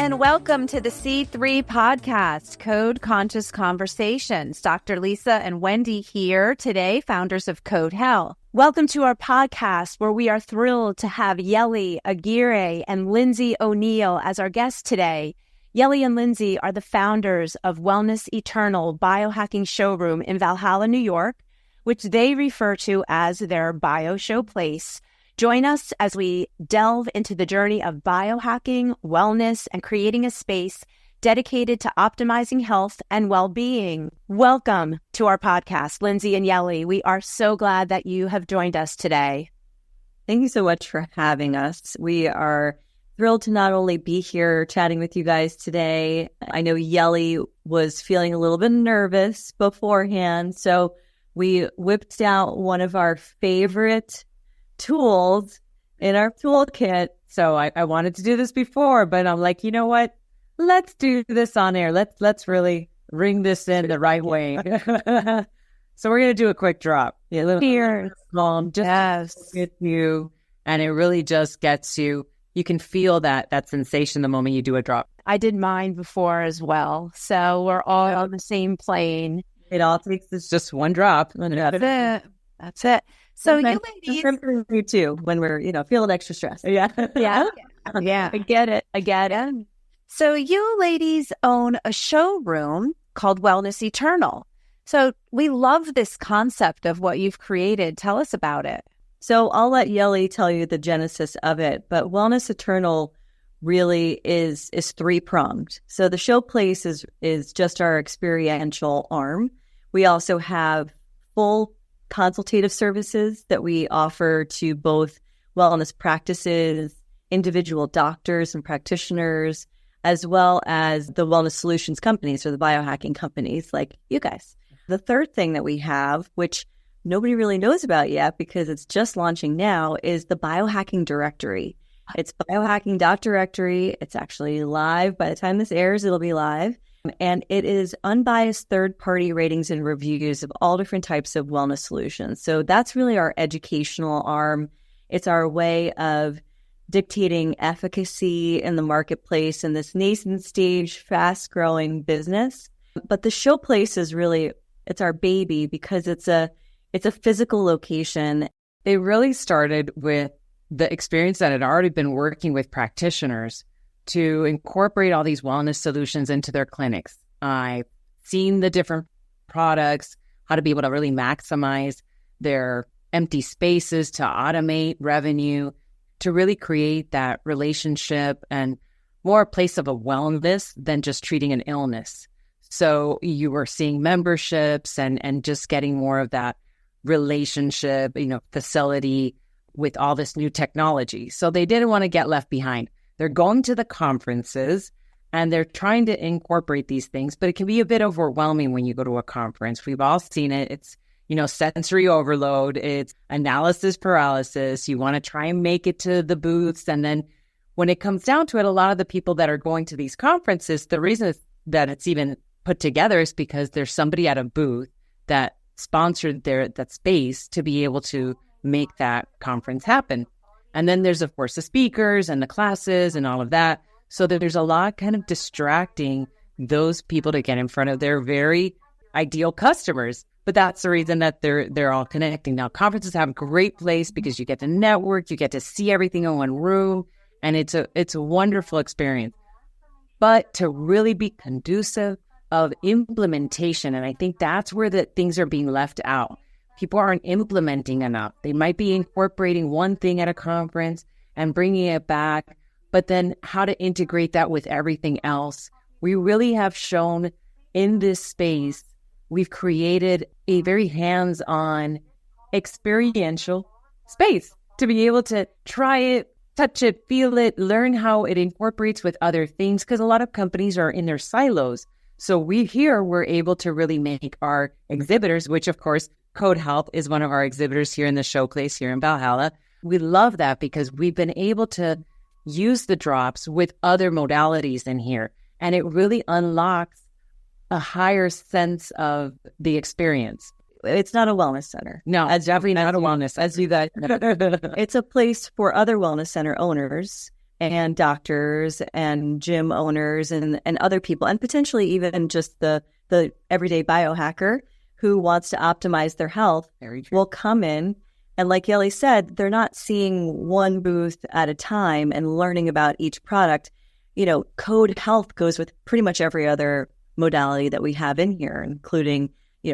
and welcome to the C3 podcast, Code Conscious Conversations. Dr. Lisa and Wendy here today, founders of Code Hell. Welcome to our podcast where we are thrilled to have Yeli Aguirre and Lindsay O'Neill as our guests today. Yeli and Lindsay are the founders of Wellness Eternal biohacking showroom in Valhalla, New York, which they refer to as their bio showplace. Join us as we delve into the journey of biohacking, wellness, and creating a space dedicated to optimizing health and well-being. Welcome to our podcast, Lindsay and Yeli. We are so glad that you have joined us today. Thank you so much for having us. We are thrilled to not only be here chatting with you guys today. I know Yeli was feeling a little bit nervous beforehand, so we whipped out one of our favorite tools in our toolkit. So I wanted to do this before, but I'm like, you know what? Let's do this on air. Let's really ring this in the right way. So we're going to do a quick drop. Yeah, a little Cheers. Just with you. And it really just gets you. You can feel that sensation the moment you do a drop. I did mine before as well. So we're all on the same plane. It all takes is just one drop. That's it. So you ladies, me too when we're feeling extra stressed. Yeah. I get it. So you ladies own a showroom called Wellness Eternal. So we love this concept of what you've created. Tell us about it. So I'll let Yeli tell you the genesis of it, but Wellness Eternal really is three-pronged. So the showplace is just our experiential arm. We also have full consultative services that we offer to both wellness practices, individual doctors and practitioners, as well as the wellness solutions companies or the biohacking companies like you guys. The third thing that we have, which nobody really knows about yet because it's just launching now, is the biohacking directory. It's biohacking.directory. It's actually live. By the time this airs, it'll be live. And it is unbiased third-party ratings and reviews of all different types of wellness solutions. So that's really our educational arm. It's our way of dictating efficacy in the marketplace in this nascent stage, fast-growing business. But the showplace is really, it's our baby because it's a physical location. It really started with the experience that had already been working with practitioners to incorporate all these wellness solutions into their clinics. I've seen the different products, how to be able to really maximize their empty spaces to automate revenue, to really create that relationship and more a place of a wellness than just treating an illness. So you were seeing memberships and just getting more of that relationship, facility with all this new technology. So they didn't want to get left behind. They're going to the conferences and they're trying to incorporate these things, but it can be a bit overwhelming when you go to a conference. We've all seen it. It's, sensory overload. It's analysis paralysis. You want to try and make it to the booths. And then when it comes down to it, a lot of the people that are going to these conferences, the reason that it's even put together is because there's somebody at a booth that sponsored that space to be able to make that conference happen. And then there's, of course, the speakers and the classes and all of that. So that there's a lot kind of distracting those people to get in front of their very ideal customers. But that's the reason that they're all connecting. Now, conferences have a great place because you get to network, you get to see everything in one room, and it's a wonderful experience. But to really be conducive of implementation, and I think that's where the things are being left out. People aren't implementing enough. They might be incorporating one thing at a conference and bringing it back, but then how to integrate that with everything else. We really have shown in this space, we've created a very hands-on, experiential space to be able to try it, touch it, feel it, learn how it incorporates with other things, because a lot of companies are in their silos. So we're able to really make our exhibitors, which of course, Code Health is one of our exhibitors here in the showplace here in Valhalla. We love that because we've been able to use the drops with other modalities in here. And it really unlocks a higher sense of the experience. It's not a wellness center. No, it's definitely not a wellness. As you guys know. It's a place for other wellness center owners and doctors and gym owners and other people, and potentially even just the everyday biohacker who wants to optimize their health will come in. And like Yeli said, they're not seeing one booth at a time and learning about each product. Code Health goes with pretty much every other modality that we have in here, including,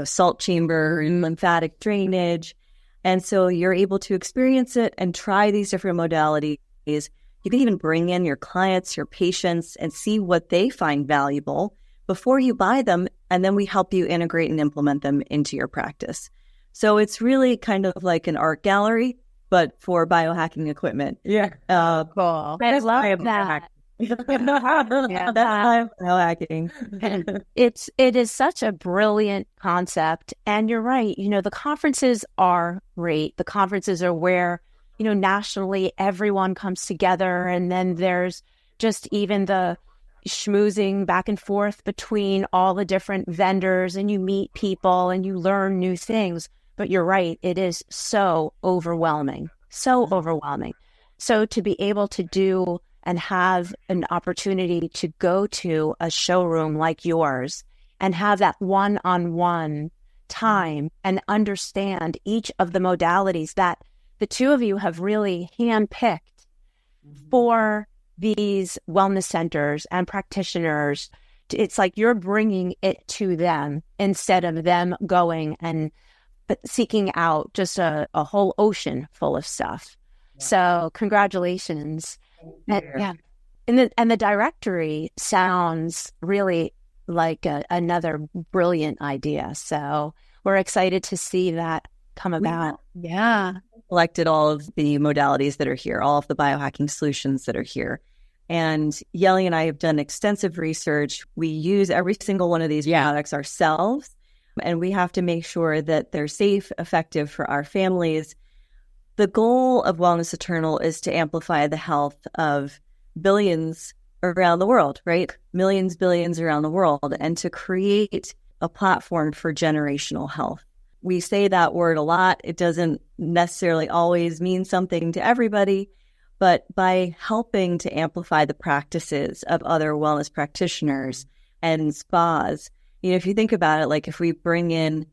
salt chamber and lymphatic drainage. And so you're able to experience it and try these different modalities. You can even bring in your clients, your patients, and see what they find valuable before you buy them. And then we help you integrate and implement them into your practice. So it's really kind of like an art gallery, but for biohacking equipment. Yeah. Cool. I love that. That's biohacking. It is such a brilliant concept. And you're right. The conferences are great. The conferences are where, nationally everyone comes together. And then there's just even the schmoozing back and forth between all the different vendors, and you meet people and you learn new things. But you're right. It is so overwhelming. So to be able to do and have an opportunity to go to a showroom like yours and have that one-on-one time and understand each of the modalities that the two of you have really handpicked for these wellness centers and practitioners. It's like you're bringing it to them instead of them going and seeking out just a whole ocean full of stuff. Yeah. So congratulations. And the directory sounds really like another brilliant idea. So we're excited to see that come about. Yeah. Collected all of the modalities that are here, all of the biohacking solutions that are here. And Yeli and I have done extensive research. We use every single one of these products ourselves, and we have to make sure that they're safe, effective for our families. The goal of Wellness Eternal is to amplify the health of billions around the world, right? Millions, billions around the world, and to create a platform for generational health. We say that word a lot. It doesn't necessarily always mean something to everybody, but by helping to amplify the practices of other wellness practitioners and spas, if you think about it, like if we bring in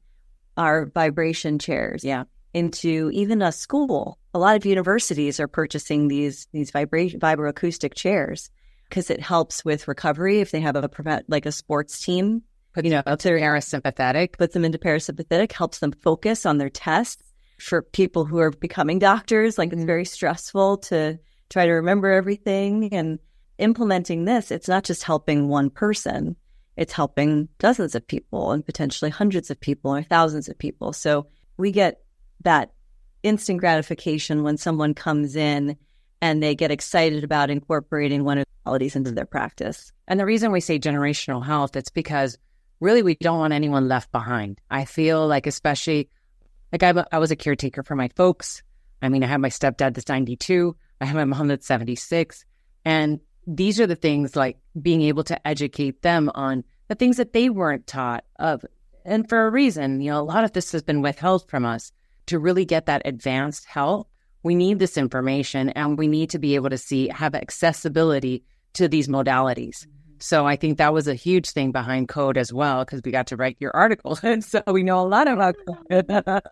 our vibration chairs into even a school, a lot of universities are purchasing these vibroacoustic chairs because it helps with recovery if they have a sports team. Puts them parasympathetic. Puts them into parasympathetic, helps them focus on their tests. For people who are becoming doctors, it's very stressful to try to remember everything. And implementing this, it's not just helping one person. It's helping dozens of people and potentially hundreds of people or thousands of people. So we get that instant gratification when someone comes in and they get excited about incorporating one of the modalities into their practice. And the reason we say generational health, it's because really we don't want anyone left behind. I feel like, especially, I was a caretaker for my folks. I have my stepdad that's 92. I have my mom that's 76. And these are the things, like being able to educate them on the things that they weren't taught of. And for a reason, a lot of this has been withheld from us. To really get that advanced health, we need this information, and we need to be able to have accessibility to these modalities. So I think that was a huge thing behind Code as well, because we got to write your article. And so we know a lot about Code,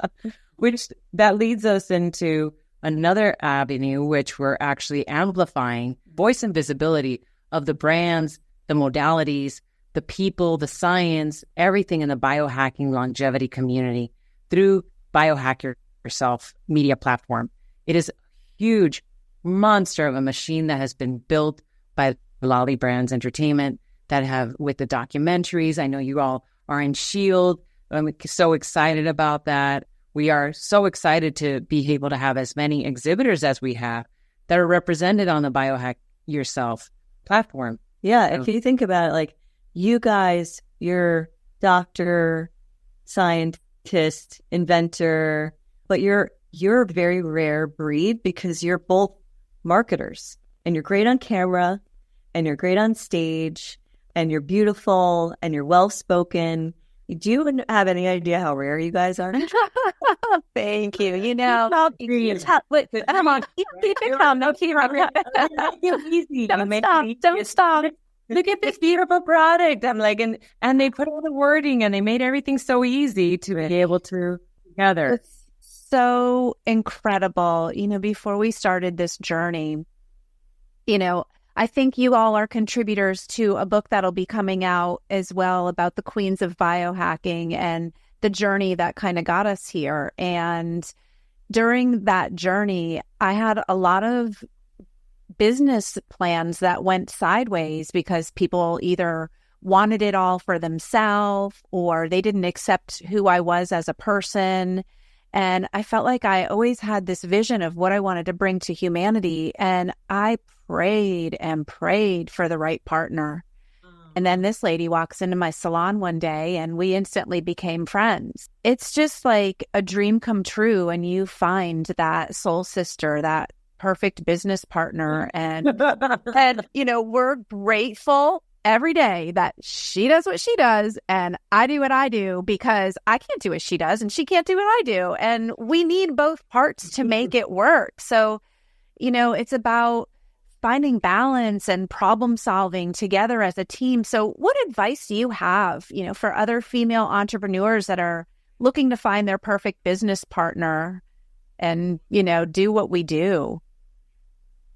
which that leads us into another avenue, which we're actually amplifying voice and visibility of the brands, the modalities, the people, the science, everything in the biohacking longevity community through Biohack Yourself media platform. It is a huge monster of a machine that has been built by Lolly Brands Entertainment that have with the documentaries. I know you all are in SHIELD. I'm so excited about that. We are so excited to be able to have as many exhibitors as we have that are represented on the Biohack Yourself platform. Yeah, if you think about it, you guys, you're doctor, scientist, inventor, but you're a very rare breed because you're both marketers, and you're great on camera, and you're great on stage, and you're beautiful, and you're well-spoken, Do you have any idea how rare you guys are? Thank you. You know, come on, keep it calm. No, keep it. Don't stop. Look at this beautiful product. I'm like, and they put all the wording and they made everything so easy to be able to together. It's so incredible. You know, before we started this journey, you know, I think you all are contributors to a book that'll be coming out as well about the queens of biohacking and the journey that kind of got us here. And during that journey, I had a lot of business plans that went sideways because people either wanted it all for themselves or they didn't accept who I was as a person. And I felt like I always had this vision of what I wanted to bring to humanity. And I prayed and prayed for the right partner. And then this lady walks into my salon one day and we instantly became friends. It's just like a dream come true and you find that soul sister, that perfect business partner. And you know, we're grateful every day that she does what she does and I do what I do, because I can't do what she does and she can't do what I do. And we need both parts to make it work. So, you know, it's about finding balance and problem solving together as a team. So what advice do you have, you know, for other female entrepreneurs that are looking to find their perfect business partner and, you know, do what we do?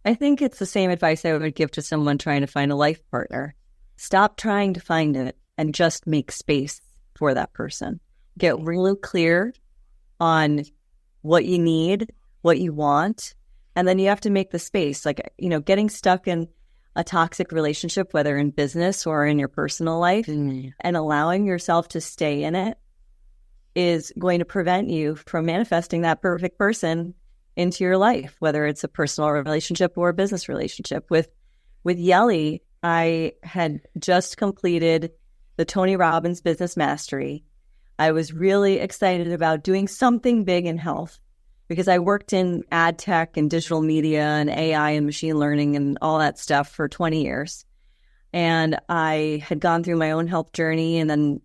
I think it's the same advice I would give to someone trying to find a life partner. Stop trying to find it and just make space for that person. Get really clear on what you need, what you want, and then you have to make the space. Like, you know, getting stuck in a toxic relationship, whether in business or in your personal life, and allowing yourself to stay in it is going to prevent you from manifesting that perfect person into your life, whether it's a personal relationship or a business relationship. With Yeli, I had just completed the Tony Robbins Business Mastery. I was really excited about doing something big in health because I worked in ad tech and digital media and AI and machine learning and all that stuff for 20 years. And I had gone through my own health journey and then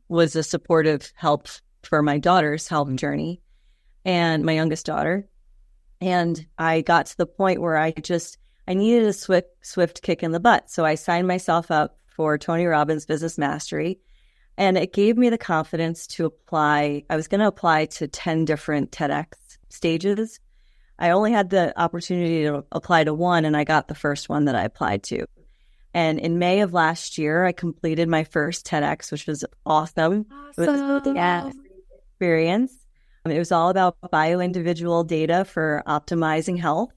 was a supportive help for my daughter's health journey and my youngest daughter. And I got to the point where I needed a swift kick in the butt. So I signed myself up for Tony Robbins Business Mastery. And it gave me the confidence to apply. I was going to apply to 10 different TEDx stages. I only had the opportunity to apply to one, and I got the first one that I applied to. And in May of last year, I completed my first TEDx, which was awesome. It was an experience. It was all about bio-individual data for optimizing health.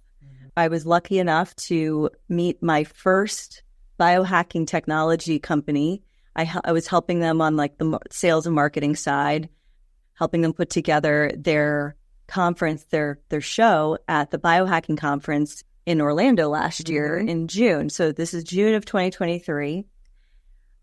I was lucky enough to meet my first biohacking technology company. I was helping them on like the sales and marketing side, helping them put together their conference, their show at the biohacking conference in Orlando last year in June. So this is June of 2023.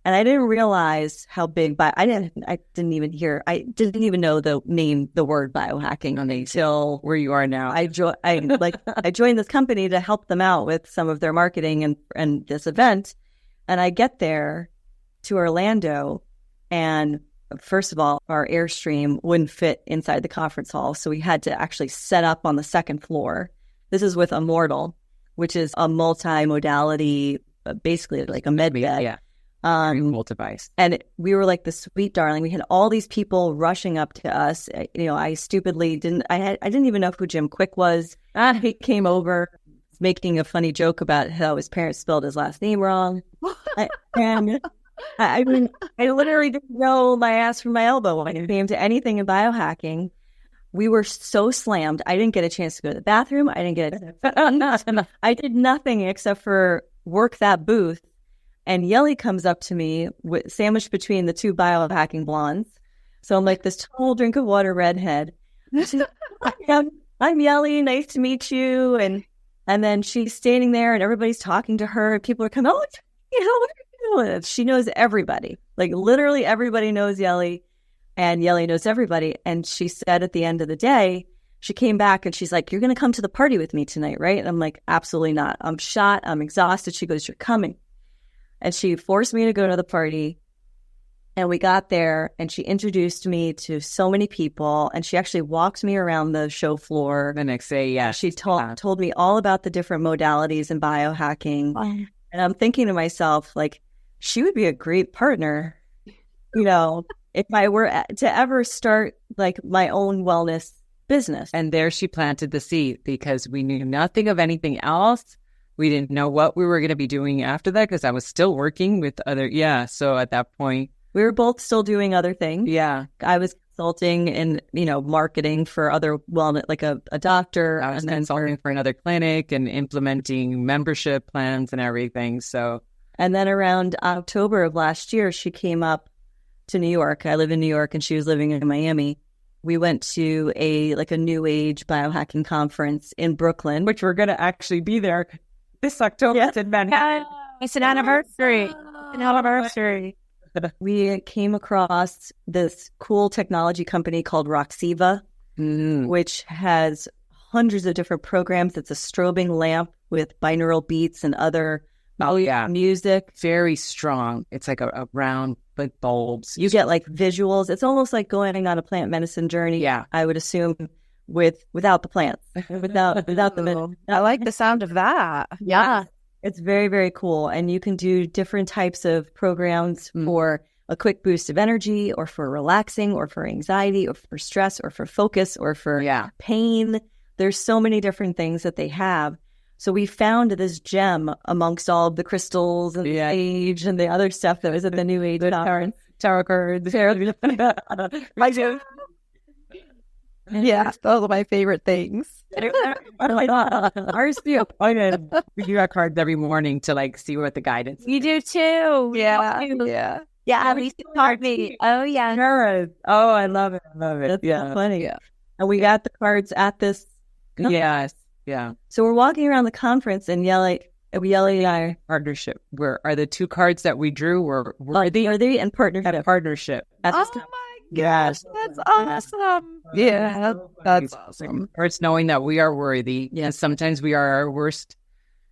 And I didn't realize how big I didn't even know the word biohacking until where you are now. I joined this company to help them out with some of their marketing and this event. And I get there to Orlando, and first of all, our Airstream wouldn't fit inside the conference hall. So we had to actually set up on the second floor. This is with Immortal, which is a multi-modality, basically like a med bed. Yeah. Mobile device. And we were like the sweet darling. We had all these people rushing up to us. You know, I stupidly didn't even know who Jim Quick was. He came over making a funny joke about how his parents spelled his last name wrong. I literally didn't know my ass from my elbow when it came to anything in biohacking. We were so slammed. I didn't get a chance to go to the bathroom. I did nothing except for work that booth. And Yeli comes up to me sandwiched between the two biohacking blondes. So I'm like this tall drink of water redhead. She's like, I'm Yeli. Nice to meet you. And then she's standing there and everybody's talking to her. And people are coming, what are you doing? She knows everybody. Like literally everybody knows Yeli. And Yeli knows everybody. And she said at the end of the day, she came back and she's like, you're going to come to the party with me tonight, right? And I'm like, absolutely not. I'm shot. I'm exhausted. She goes, you're coming. And she forced me to go to the party. And we got there and she introduced me to so many people, and she actually walked me around the show floor. The next day, yeah. She told me all about the different modalities in biohacking. And I'm thinking to myself, like, she would be a great partner, if I were to ever start like my own wellness business. And there she planted the seed, because we knew nothing of anything else. We didn't know what we were going to be doing after that, because I was still working with other. Yeah. So at that point, we were both still doing other things. Yeah. I was consulting and, marketing for other wellness, like a doctor. I was consulting for another clinic and implementing membership plans and everything. So, and then around October of last year, she came up to New York. I live in New York and she was living in Miami. We went to a new age biohacking conference in Brooklyn, which we're going to actually be there this October. Yes. In Manhattan. It's an anniversary. An anniversary. We came across this cool technology company called Roxiva, which has hundreds of different programs. It's a strobing lamp with binaural beats and other music. Very strong. It's like a round with bulbs. You get like visuals. It's almost like going on a plant medicine journey. Yeah. I would assume without the plants, without the. I like the sound of that. Yeah. It's very, very cool. And you can do different types of programs for a quick boost of energy, or for relaxing, or for anxiety, or for stress, or for focus, or for pain. There's so many different things that they have. So we found this gem amongst all of the crystals and the age and the other stuff that was at the New Age conference. Tarot cards. I do. Yeah, those are my favorite things. Ours do. We do our cards every morning to like see what the guidance. You do too. Yeah. Yeah, Lisa taught me. Oh, yeah. Oh, I love it. That's so funny. Yeah. And we got the cards at this. Yes. Yeah. So we're walking around the conference and Yeli and I. Partnership. Are the two cards that we drew were worthy and partnership. Partnership. Oh, my gosh. That's awesome. Yeah. That's awesome. Or it's knowing that we are worthy. Yes. Sometimes we are our worst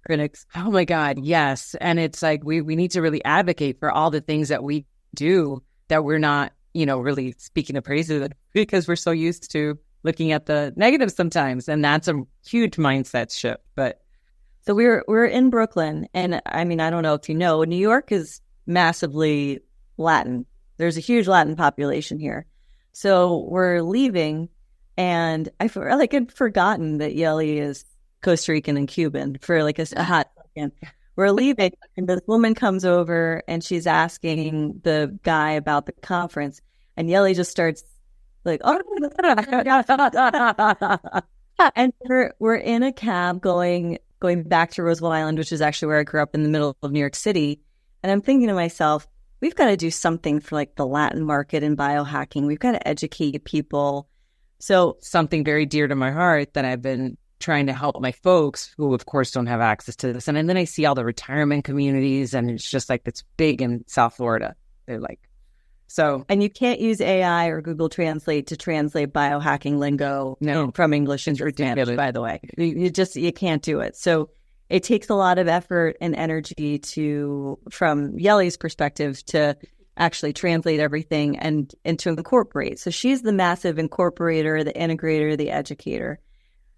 critics. Oh my God. Yes. And it's like, we need to really advocate for all the things that we do that we're not, really speaking of praise of it, because we're so used to looking at the negatives sometimes. And that's a huge mindset shift. But so we're in Brooklyn. And I mean, I don't know if you know, New York is massively Latin. There's a huge Latin population here. So we're leaving, and I feel like I'd forgotten that Yeli is Costa Rican and Cuban for like a hot second. We're leaving, and this woman comes over, and she's asking the guy about the conference, and Yeli just starts like, oh, and we're in a cab going back to Roosevelt Island, which is actually where I grew up in the middle of New York City. And I'm thinking to myself, we've got to do something for like the Latin market in biohacking. We've got to educate people. So something very dear to my heart that I've been trying to help my folks who, of course, don't have access to this. And then I see all the retirement communities, and it's just like, it's big in South Florida. They're like, so. And you can't use AI or Google Translate to translate biohacking lingo from English into Spanish, by the way. You can't do it. So it takes a lot of effort and energy from Yeli's perspective, to actually translate everything and to incorporate. So she's the massive incorporator, the integrator, the educator.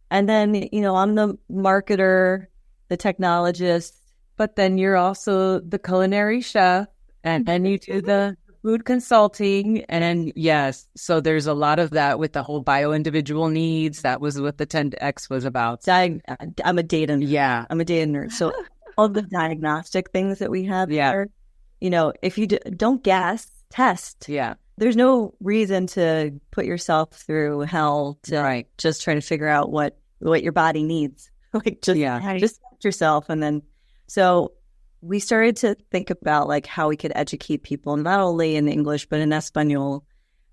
And then, I'm the marketer, the technologist. But then you're also the culinary chef, and then you do the food consulting. And then, yes, so there's a lot of that with the whole bio-individual needs. That was what the 10X was about. I'm a data nerd. Yeah. I'm a data nerd. So all the diagnostic things that we have there, if you don't guess, test. Yeah. There's no reason to put yourself through hell to just try to figure out what your body needs. Just test yourself. And then, so we started to think about like how we could educate people, not only in English, but in Espanol,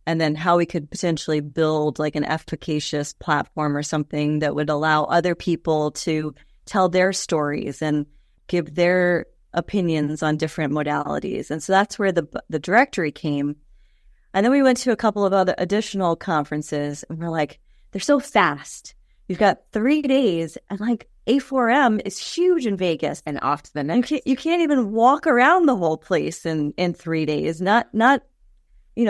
and then how we could potentially build like an efficacious platform or something that would allow other people to tell their stories and give their opinions on different modalities. And so that's where the directory came. And then we went to a couple of other additional conferences, and we're like, they're so fast. You've got 3 days, and like A4M is huge in Vegas, and off to the next. You can't even walk around the whole place in 3 days. Not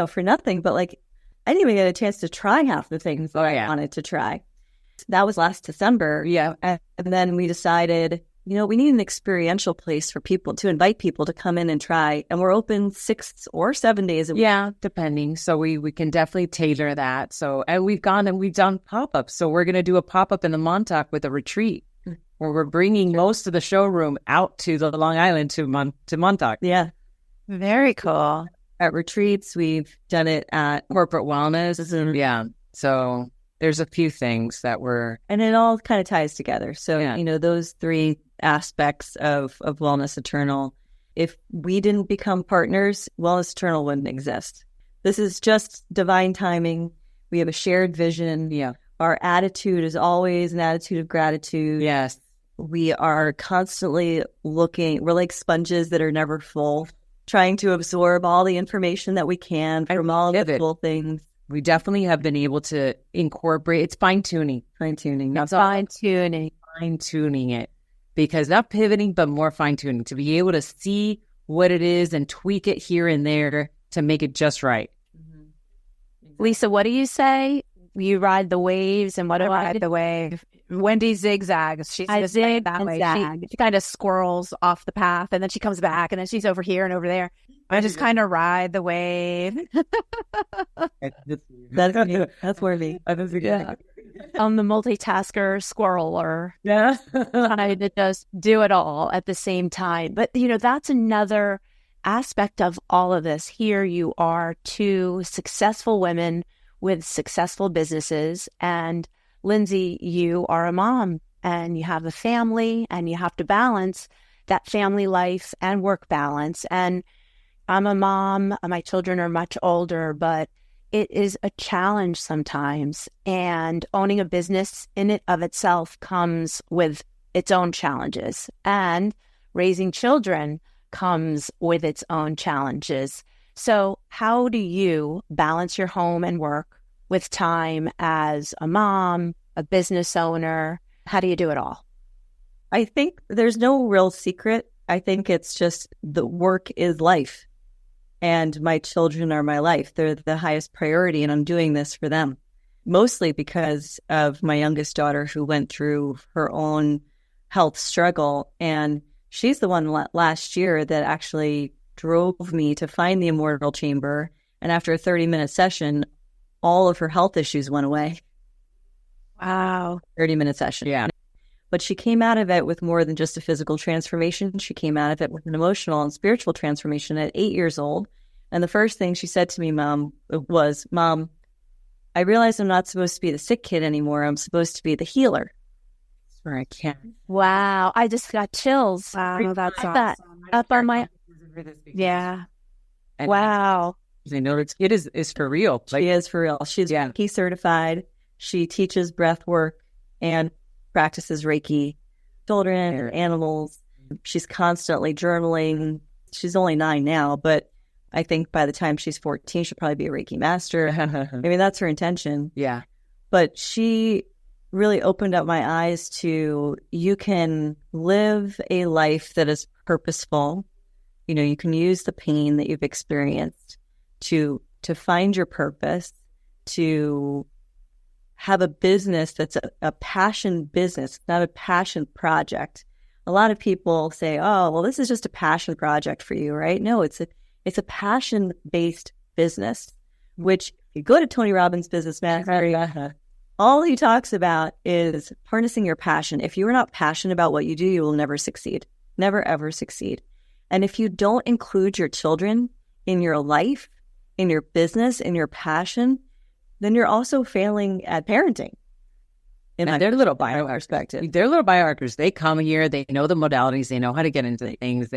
for nothing, but like, I didn't even get a chance to try half the things that I wanted to try. That was last December. Yeah. And then we decided, we need an experiential place for people to invite people to come in and try. And we're open 6 or 7 days a week. Yeah, depending. So we can definitely tailor that. So, and we've gone and we've done pop-ups. So we're going to do a pop-up in the Montauk with a retreat where we're bringing most of the showroom out to the Long Island to Montauk. Yeah. Very cool. At retreats, we've done it at Corporate wellness. Yeah. So there's a few things that and it all kind of ties together. So, those 3 aspects of Wellness Eternal, if we didn't become partners, Wellness Eternal wouldn't exist. This is just divine timing. We have a shared vision. Yeah. Our attitude is always an attitude of gratitude. Yes. We are constantly looking. We're like sponges that are never full, trying to absorb all the information that we can from all the cool things. We definitely have been able to incorporate. It's fine-tuning. Fine-tuning. That's Fine-tuning. Fine-tuning it. Because not pivoting, but more fine-tuning. To be able to see what it is and tweak it here and there to make it just right. Mm-hmm. Lisa, what do you say? You ride the waves, and what do I ride the wave? Wendy zigzags. She's I zig that and way. zag. She kind of squirrels off the path, and then she comes back, and then she's over here and over there. I just kind of ride the wave. That's worthy. Yeah. I'm the multitasker squirreler. Yeah. Trying to just do it all at the same time. But, that's another aspect of all of this. Here you are, 2 successful women with successful businesses. And Lindsay, you are a mom and you have a family and you have to balance that family life and work balance. And I'm a mom. My children are much older, but it is a challenge sometimes. And owning a business in it of itself comes with its own challenges. And raising children comes with its own challenges. So how do you balance your home and work with time as a mom, a business owner? How do you do it all? I think there's no real secret. I think it's just the work is life. And my children are my life. They're the highest priority, and I'm doing this for them. Mostly because of my youngest daughter who went through her own health struggle. And she's the one last year that actually drove me to find the Immortal Chamber. And after a 30-minute session, all of her health issues went away. Wow. 30-minute session. Yeah. But she came out of it with more than just a physical transformation. She came out of it with an emotional and spiritual transformation at 8 years old. And the first thing she said to me, Mom, I realize I'm not supposed to be the sick kid anymore. I'm supposed to be the healer. That's where I can. Wow. I just got chills. Wow, that's awesome. That up on my... Yeah. And wow. I know it is for real. She is for real. She's Reiki certified. She teaches breath work and practices Reiki, children or animals. She's constantly journaling. She's only 9 now, but I think by the time she's 14, she'll probably be a Reiki master. I mean, that's her intention. Yeah. But she really opened up my eyes to, you can live a life that is purposeful. You can use the pain that you've experienced to find your purpose, to have a business that's a passion business, not a passion project. A lot of people say, oh, well, this is just a passion project for you, right? No, it's a passion-based business, which you go to Tony Robbins' Business Mastery, all he talks about is harnessing your passion. If you're not passionate about what you do, you will never succeed. Never, ever succeed. And if you don't include your children in your life, in your business, in your passion, then you're also failing at parenting. And they're little biohackers. They're little biohackers. They come here. They know the modalities. They know how to get into things.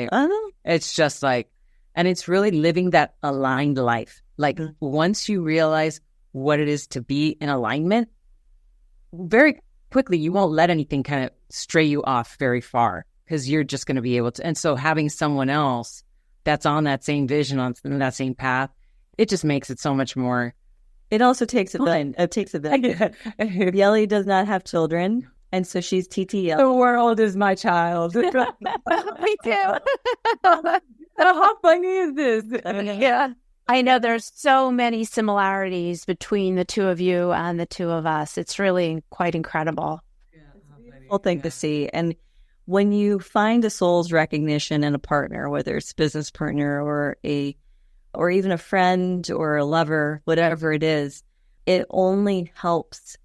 It's just like, and it's really living that aligned life. Like once you realize what it is to be in alignment, very quickly, you won't let anything kind of stray you off very far because you're just going to be able to. And so having someone else that's on that same vision, on that same path, it just makes it so much more. It also takes a bit. Yeli does not have children, and so she's TTL. The world is my child. Me too. How funny is this? Yeah. I know there's so many similarities between the two of you and the two of us. It's really quite incredible. It's a beautiful thing to see. And when you find a soul's recognition in a partner, whether it's a business partner or even a friend or a lover, whatever it is, it only helps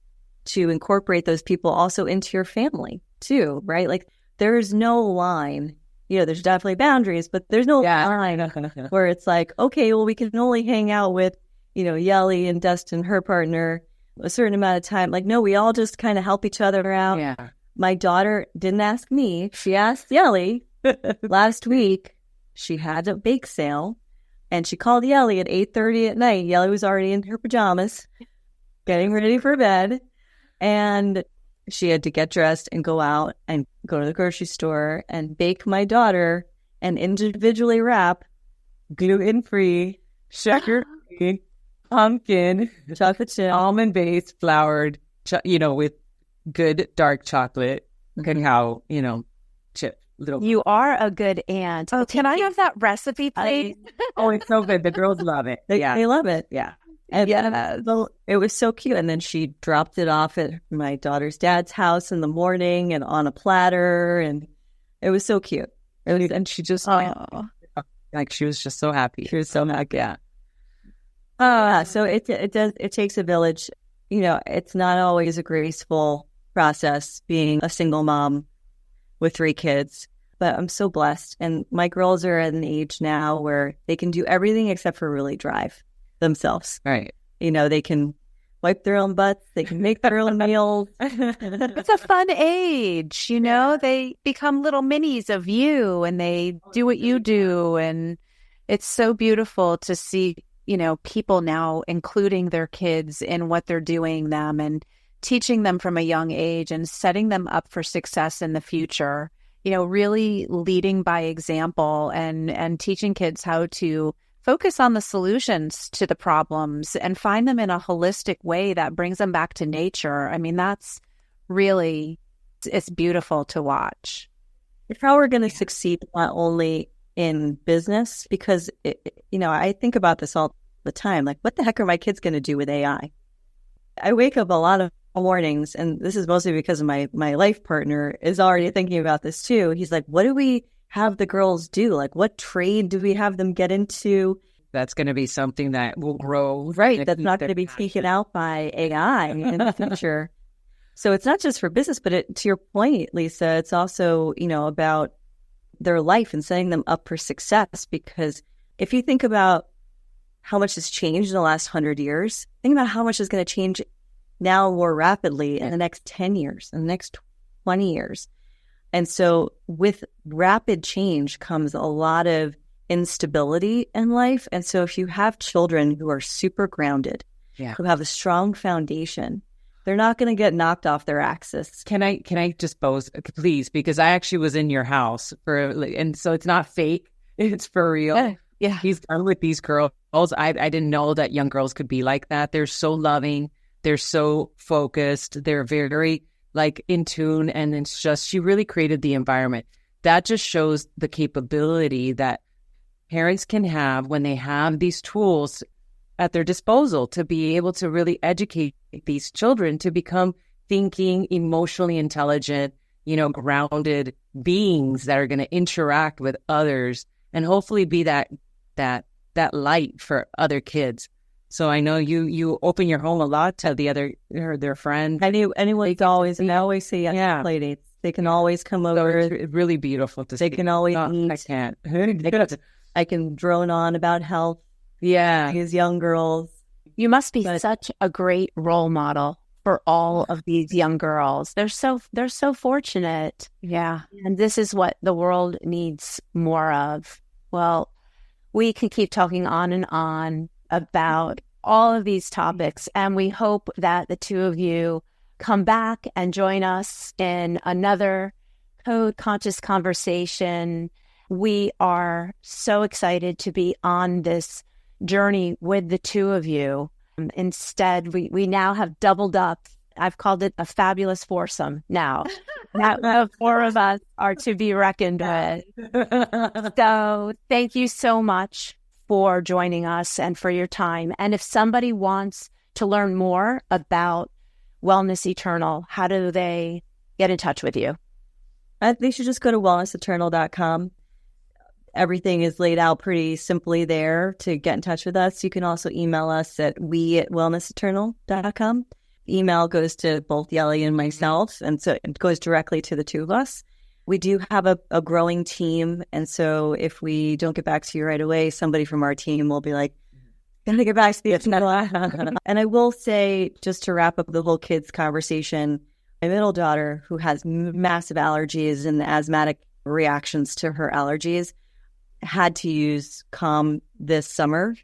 to incorporate those people also into your family too, right? Like there's no line, there's definitely boundaries, but there's no line where it's like, okay, well, we can only hang out with, Yeli and Dustin, her partner, a certain amount of time. Like, no, we all just kind of help each other out. Yeah. My daughter didn't ask me. She asked Yeli last week. She had a bake sale and she called Yeli at 8:30 at night. Yeli was already in her pajamas, getting ready for bed. And she had to get dressed and go out and go to the grocery store and bake my daughter and individually wrap gluten-free, sugar-free, pumpkin, chocolate chip, almond-based, floured, with good dark chocolate, cacao, chip. Little. You are a good aunt. Oh, can I have that recipe, please? It's so good. The girls love it. They love it. Yeah. And it was so cute. And then she dropped it off at my daughter's dad's house in the morning and on a platter. And it was so cute. And she just, she was just so happy. She was so happy. Yeah. So it takes a village. It's not always a graceful process being a single mom with 3 kids, but I'm so blessed. And my girls are at an age now where they can do everything except for really drive themselves. Right. They can wipe their own butts. They can make their own meals. It's a fun age, they become little minis of you and they do what you do. And it's so beautiful to see, people now including their kids in what they're doing them and teaching them from a young age and setting them up for success in the future, really leading by example and teaching kids how to focus on the solutions to the problems and find them in a holistic way that brings them back to nature. I mean, that's really, it's beautiful to watch. If I were going to succeed not only in business, because, I think about this all the time, like, what the heck are my kids going to do with AI? I wake up a lot of mornings, and this is mostly because of my life partner is already thinking about this too. He's like, what do we have the girls do? Like, what trade do we have them get into? That's going to be something that will grow. Right. That's not going to be taken out by AI in the future. So it's not just for business, but to your point, Lisa, it's also, about their life and setting them up for success. Because if you think about how much has changed in the last 100 years, think about how much is going to change now more rapidly in the next 10 years, in the next 20 years. And so with rapid change comes a lot of instability in life. And so if you have children who are super grounded, who have a strong foundation, they're not going to get knocked off their axis. Can I just pose, please? Because I actually was in your house and so it's not fake. It's for real. Yeah. He's done with these girls. I didn't know that young girls could be like that. They're so loving. They're so focused. They're very in tune. And it's just, she really created the environment. That just shows the capability that parents can have when they have these tools at their disposal to be able to really educate these children to become thinking, emotionally intelligent, grounded beings that are going to interact with others and hopefully be that light for other kids. So I know you open your home a lot to their friends. Anyone's always, and I always say play dates. They can always come over. So it's really beautiful to see. They can always eat. I can't. I can drone on about health. Yeah. These young girls. You must be such a great role model for all of these young girls. They're so fortunate. Yeah. And this is what the world needs more of. Well, we can keep talking on and on about all of these topics, and we hope that the two of you come back and join us in another Code Conscious conversation. We are so excited to be on this journey with the two of you. Instead, we now have doubled up. I've called it a fabulous foursome now. Now the 4 of us are to be reckoned with. So thank you so much for joining us and for your time. And if somebody wants to learn more about Wellness Eternal, how do they get in touch with you? They should just go to wellnesseternal.com. Everything is laid out pretty simply there to get in touch with us. You can also email us at we@wellnesseternal.com. Email goes to both Yeli and myself, and so it goes directly to the two of us. We do have a growing team, and so if we don't get back to you right away, somebody from our team will be like, gotta get back to you. And I will say, just to wrap up the whole kids conversation, my middle daughter, who has massive allergies and asthmatic reactions to her allergies, had to use Calm this summer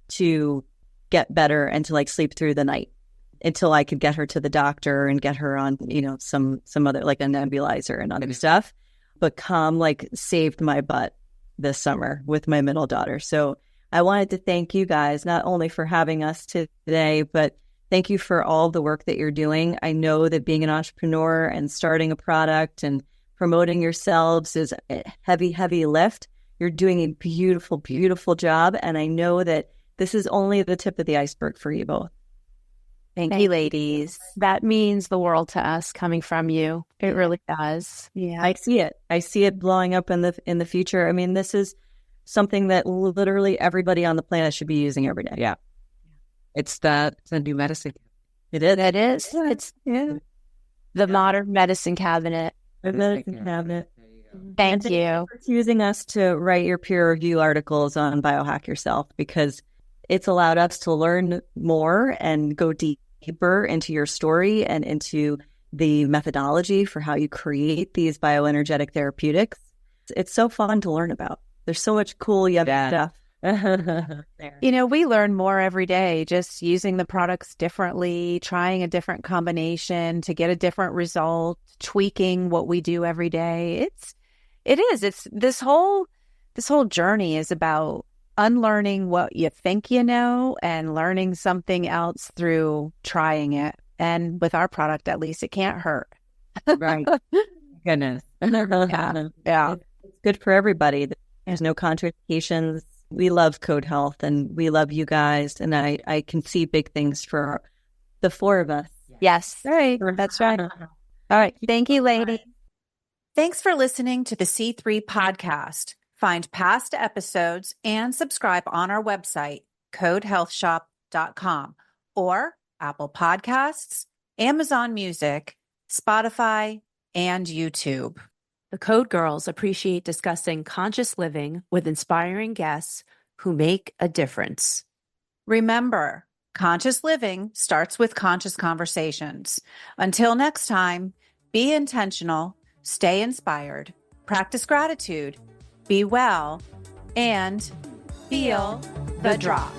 to get better and to sleep through the night until I could get her to the doctor and get her on, some other, like a nebulizer and other stuff. But Calm saved my butt this summer with my middle daughter. So I wanted to thank you guys, not only for having us today, but thank you for all the work that you're doing. I know that being an entrepreneur and starting a product and promoting yourselves is a heavy, heavy lift. You're doing a beautiful, beautiful job. And I know that this is only the tip of the iceberg for you both. Thank you, ladies. That means the world to us coming from you. It really does. Yeah. I see it. I see it blowing up in the future. I mean, this is something that literally everybody on the planet should be using every day. Yeah. It's a new medicine. It is. It is. Yeah. It's the modern medicine cabinet. The medicine cabinet. Thank you for choosing us to write your peer review articles on Biohack Yourself, because it's allowed us to learn more and go deeper into your story and into the methodology for how you create these bioenergetic therapeutics. It's so fun to learn about. There's so much cool stuff. We learn more every day, just using the products differently, trying a different combination to get a different result, tweaking what we do every day. It's this whole journey is about unlearning what you think you know and learning something else through trying it. And with our product, at least, it can't hurt. Right. Goodness. Yeah. It's good for everybody. There's no contraindications. We love Code Health and we love you guys. And I can see big things for the four of us. Yes. Right. That's right. All right. Thank you, lady. Thanks for listening to the C3 podcast. Find past episodes and subscribe on our website, codehealthshop.com, or Apple Podcasts, Amazon Music, Spotify, and YouTube. The Code Girls appreciate discussing conscious living with inspiring guests who make a difference. Remember, conscious living starts with conscious conversations. Until next time, be intentional, stay inspired, practice gratitude, be well, and feel the drop.